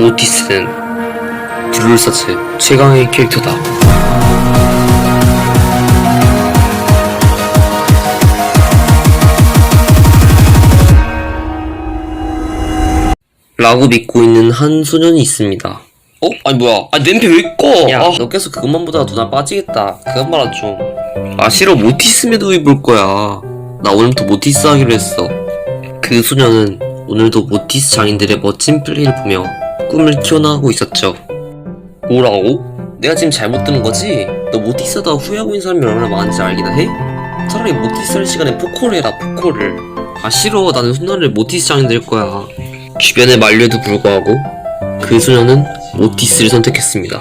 오티스는 브룰사츠 최강의 캐릭터다. 라고 믿고 있는 한 소년이 있습니다. 아니 뭐야? 냄비 왜 꺼? 야, 너 계속 그것만 보다가 눈알 빠지겠다. 그건 말아 좀. 싫어. 모티스 매듭 볼 거야. 나 오늘부터 모티스 하기로 했어. 그 소년은 오늘도 모티스 장인들의 멋진 플레이를 보며 꿈을 키워나가고 있었죠. 뭐라고? 내가 지금 잘못 들은 거지? 너 모티스 하다가 후회하고 있는 사람이 얼마나 많은지 알기나 해? 차라리 모티스 할 시간에 포콜을 해라, 포콜을. 싫어. 나는 훗날에 모티스 장인 될 거야. 주변의 만류에도 불구하고 그 소년은 모티스를 선택했습니다.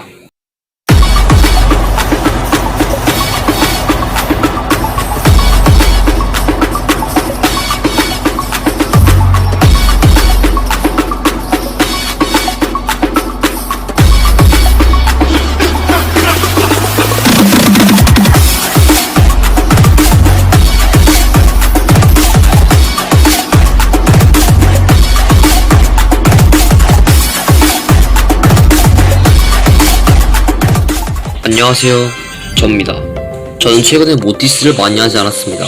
안녕하세요. 접니다. 저는 최근에 모티스를 많이 하지 않았습니다.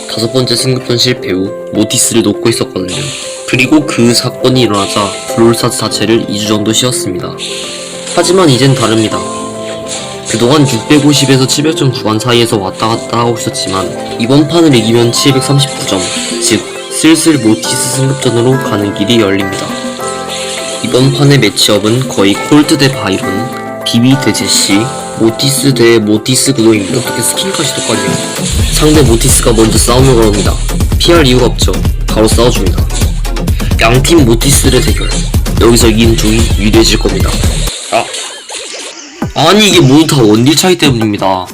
5번째 승급전 실패 후 모티스를 놓고 있었거든요. 그리고 그 사건이 일어나자 브롤스타즈 자체를 2주 정도 쉬었습니다. 하지만 이젠 다릅니다. 그동안 650에서 700점 구간 사이에서 왔다 갔다 하고 있었지만 이번 판을 이기면 739점, 즉 슬슬 모티스 승급전으로 가는 길이 열립니다. 이번 판의 매치업은 거의 콜트 대 바이론, 비비 대 제시, 모티스 대 모티스 구도입니다. 어떻게 스킨까지 똑같냐. 상대 모티스가 먼저 싸움을 걸어옵니다. 피할 이유가 없죠. 바로 싸워줍니다. 양팀 모티스들의 대결. 여기서 이기는 쪽이 유리해질 겁니다. 아니 이게 모두 다 원딜 차이 때문입니다.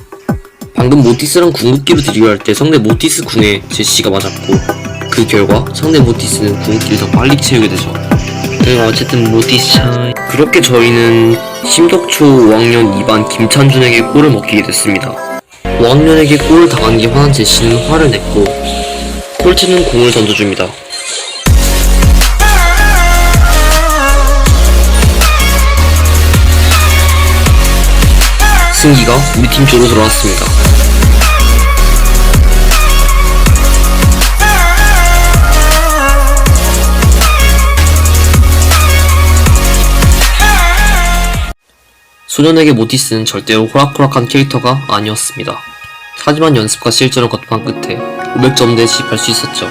방금 모티스랑 궁극기로 대결할 때 상대 모티스 궁에 제시가 맞았고 그 결과 상대 모티스는 궁극기를 더 빨리 채우게 되죠. 어쨌든 모티스 차이. 그렇게 저희는 심덕초 5학년 2반 김찬준에게 골을 먹히게 됐습니다. 5학년에게 골을 당한 게 화난 제시는 화를 냈고 콜트는 공을 던져줍니다. 승기가 우리 팀 쪽으로 돌아왔습니다. 소년에게 모티스는 절대로 호락호락한 캐릭터가 아니었습니다. 하지만 연습과 실전을 거듭한 끝에 500점대에 진입할 수 있었죠.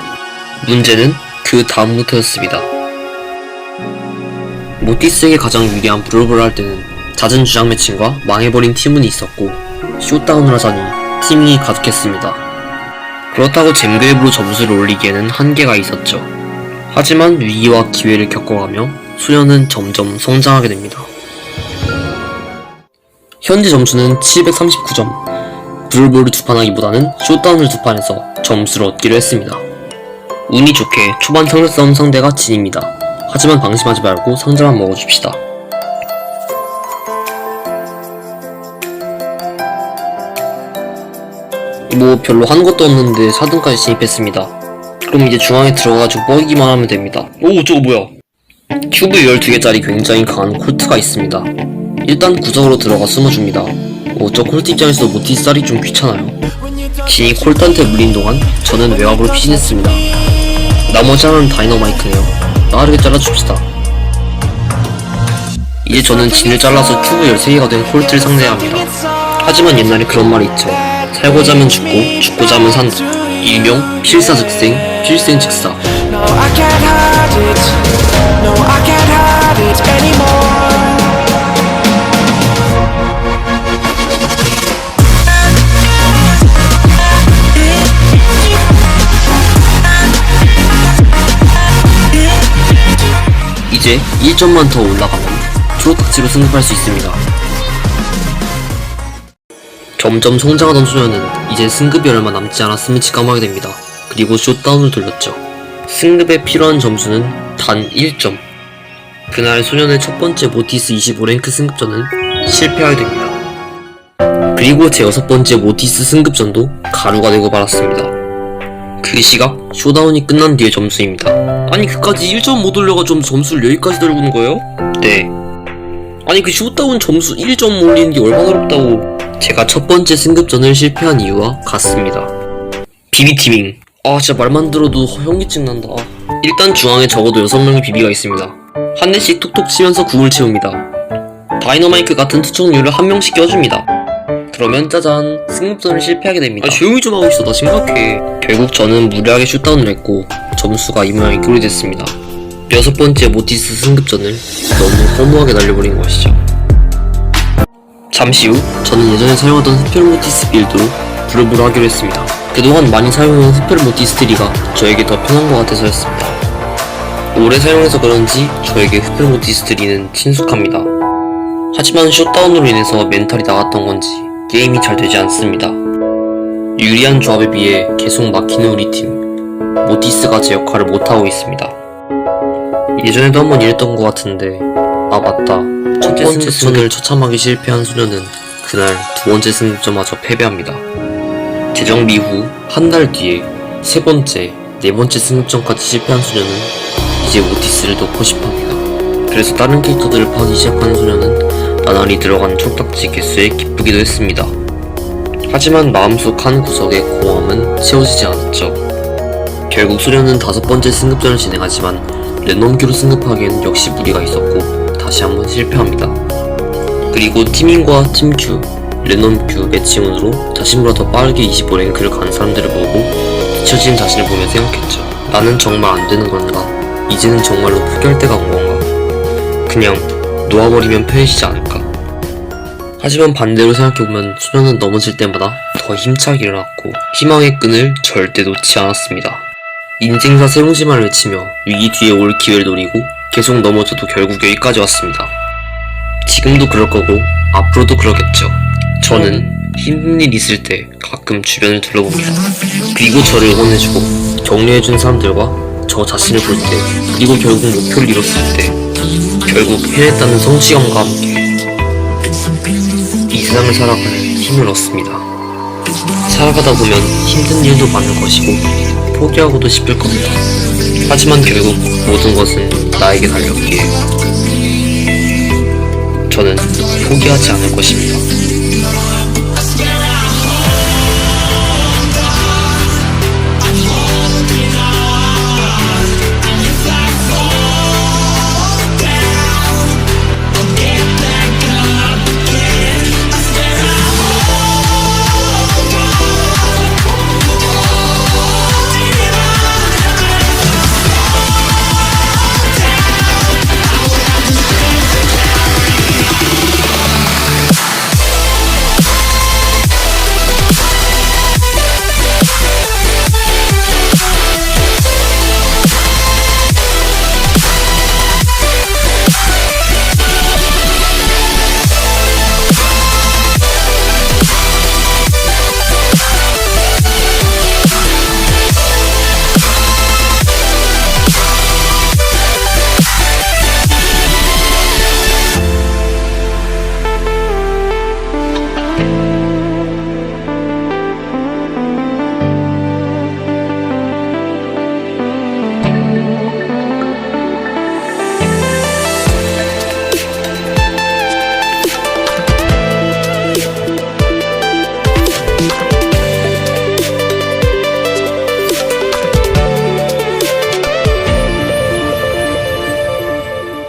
문제는 그 다음부터였습니다. 모티스에게 가장 유리한 브롤을 할 때는 잦은 주장 매칭과 망해버린 팀운이 있었고 쇼다운을 하자니 팀이 가득했습니다. 그렇다고 잼그랩으로 점수를 올리기에는 한계가 있었죠. 하지만 위기와 기회를 겪어가며 소년은 점점 성장하게 됩니다. 현재 점수는 739점. 브롤볼을 2판 하기보다는 쇼다운을 2판 해서 점수를 얻기로 했습니다. 운이 좋게 초반 상대 싸움 상대가 진입니다. 하지만 방심하지 말고 상자만 먹어줍시다. 별로 한 것도 없는데 4등까지 진입했습니다. 그럼 이제 중앙에 들어가가지고 뻐기만 하면 됩니다. 저거 뭐야? 큐브 12개짜리 굉장히 강한 콜트가 있습니다. 일단 구석으로 들어가 숨어줍니다. 저 콜트 입장에서도 모티스 쌀이 좀 귀찮아요. 진이 콜트한테 물린 동안 저는 외곽으로 피신했습니다. 나머지 하나는 다이너마이크네요. 빠르게 잘라줍시다. 이제 저는 진을 잘라서 큐브 13개가 된 콜트를 상대해야 합니다. 하지만 옛날에 그런 말이 있죠. 살고자 하면 죽고 죽고자 하면 산다. 일명 필사즉생, 필생즉사. 이제 1점만 더 올라가면 프로딱지로 승급할 수 있습니다. 점점 성장하던 소년은 이제 승급이 얼마 남지 않았음을 직감하게 됩니다. 그리고 쇼다운을 돌렸죠. 승급에 필요한 점수는 단 1점. 그날 소년의 첫 번째 모티스 25랭크 승급전은 실패하게 됩니다. 그리고 제 6번째 모티스 승급전도 가루가 되고 말았습니다. 그 시각 쇼다운이 끝난 뒤의 점수입니다. 아니 그까지 1점 못 올려가 좀 점수를 여기까지 들고 온 거예요? 때 아니 그 슛다운 점수 1점 올리는 게 얼마나 어렵다고. 제가 첫 번째 승급전을 실패한 이유와 같습니다. 비비티밍. 아 진짜 말만 들어도 현기증 난다. 일단 중앙에 적어도 6명의 비비가 있습니다. 한 대씩 톡톡 치면서 궁을 채웁니다. 다이너마이크 같은 투척률을 한 명씩 껴줍니다. 그러면 짜잔, 승급전을 실패하게 됩니다. 아 조용히 좀 하고 있어, 나 심각해. 결국 저는 무리하게 슛다운을 했고 점수가 이 모양이 꼴이 됐습니다. 여섯 번째 모티스 승급전을 너무 허무하게 날려버린 것이죠. 잠시 후 저는 예전에 사용하던 흡혈 모티스 빌드로 브레브를 하기로 했습니다. 그동안 많이 사용해온 흡혈 모티스 트리가 저에게 더 편한 것 같아서였습니다. 오래 사용해서 그런지 저에게 흡혈 모티스 트리는 친숙합니다. 하지만 숏다운으로 인해서 멘탈이 나갔던 건지 게임이 잘 되지 않습니다. 유리한 조합에 비해 계속 막히는 우리 팀, 모티스가 제 역할을 못하고 있습니다. 예전에도 한번 이랬던 것 같은데, 아 맞다, 첫 번째 승을 처참하게 실패한 소녀는 그날 두 번째 승급전마저 패배합니다. 재정비 후 한 달 뒤에 세 번째, 네 번째 승급전까지 실패한 소녀는 이제 모티스를 넣고 싶어합니다. 그래서 다른 캐릭터들을 파기 시작한 소녀는 나날이 들어간 촉딱지 개수에 기쁘기도 했습니다. 하지만 마음속 한 구석의 공허함은 채워지지 않았죠. 결국 소녀는 다섯 번째 승급전을 진행하지만 랜덤큐로 승급하기엔 역시 무리가 있었고 다시 한번 실패합니다. 그리고 팀인과 팀큐, 랜덤큐 매칭운으로 자신보다 더 빠르게 25랭크를 간 사람들을 보고 뒤처진 자신을 보며 생각했죠. 나는 정말 안되는 건가? 이제는 정말로 포기할 때가 온 건가? 그냥 놓아버리면 편해지지 않을까? 하지만 반대로 생각해보면 소녀는 넘어질 때마다 더 힘차게 일어났고 희망의 끈을 절대 놓지 않았습니다. 인생사 세옹지마를 외치며 위기 뒤에 올 기회를 노리고 계속 넘어져도 결국 여기까지 왔습니다. 지금도 그럴 거고 앞으로도 그러겠죠. 저는 힘든 일 있을 때 가끔 주변을 둘러봅니다. 그리고 저를 응원해주고 격려해준 사람들과 저 자신을 볼 때, 그리고 결국 목표를 이뤘을 때, 결국 해냈다는 성취감과 함께 이 세상을 살아갈 힘을 얻습니다. 살아가다 보면 힘든 일도 많을 것이고 포기하고도 싶을 겁니다. 하지만 결국 모든 것은 나에게 달렸기에 저는 포기하지 않을 것입니다.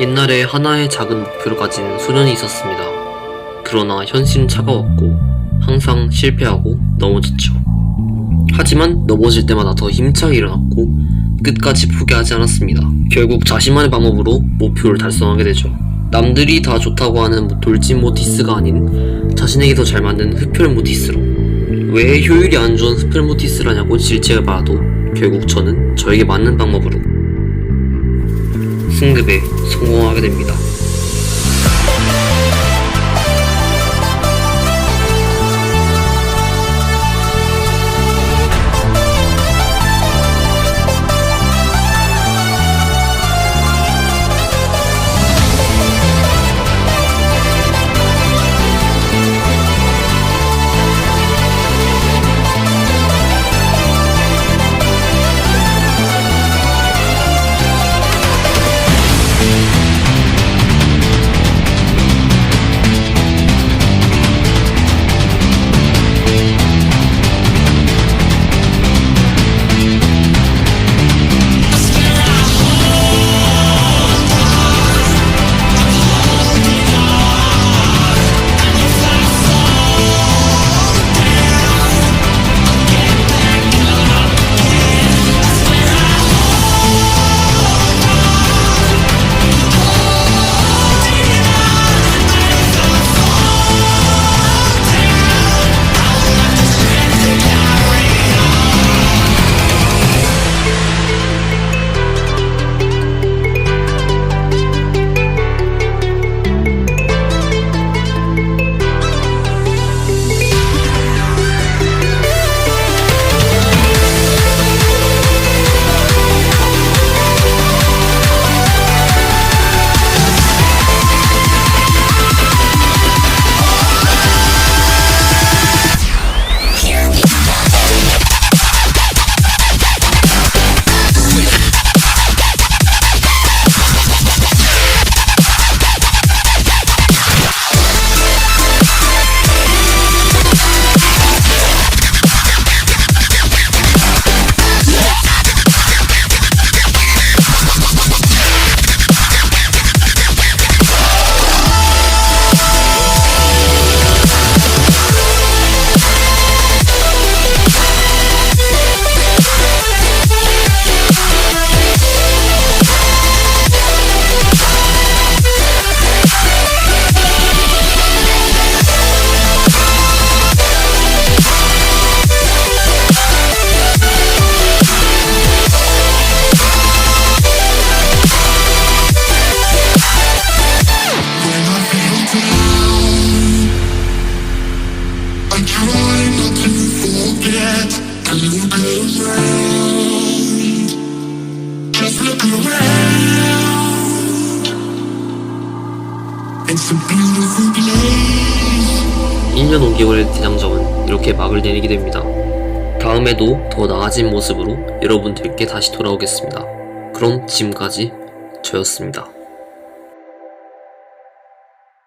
옛날에 하나의 작은 목표를 가진 소년이 있었습니다. 그러나 현실은 차가웠고 항상 실패하고 넘어졌죠. 하지만 넘어질 때마다 더 힘차게 일어났고 끝까지 포기하지 않았습니다. 결국 자신만의 방법으로 목표를 달성하게 되죠. 남들이 다 좋다고 하는 돌진 모티스가 아닌 자신에게 더 잘 맞는 흡혈 모티스로. 왜 효율이 안 좋은 흡혈 모티스라냐고 질책을 받아도 결국 저는 저에게 맞는 방법으로 승급에 성공하게 됩니다. 1년 5개월의 대장정은 이렇게 막을 내리게 됩니다. 다음에도 더 나아진 모습으로 여러분들께 다시 돌아오겠습니다. 그럼 지금까지 저였습니다.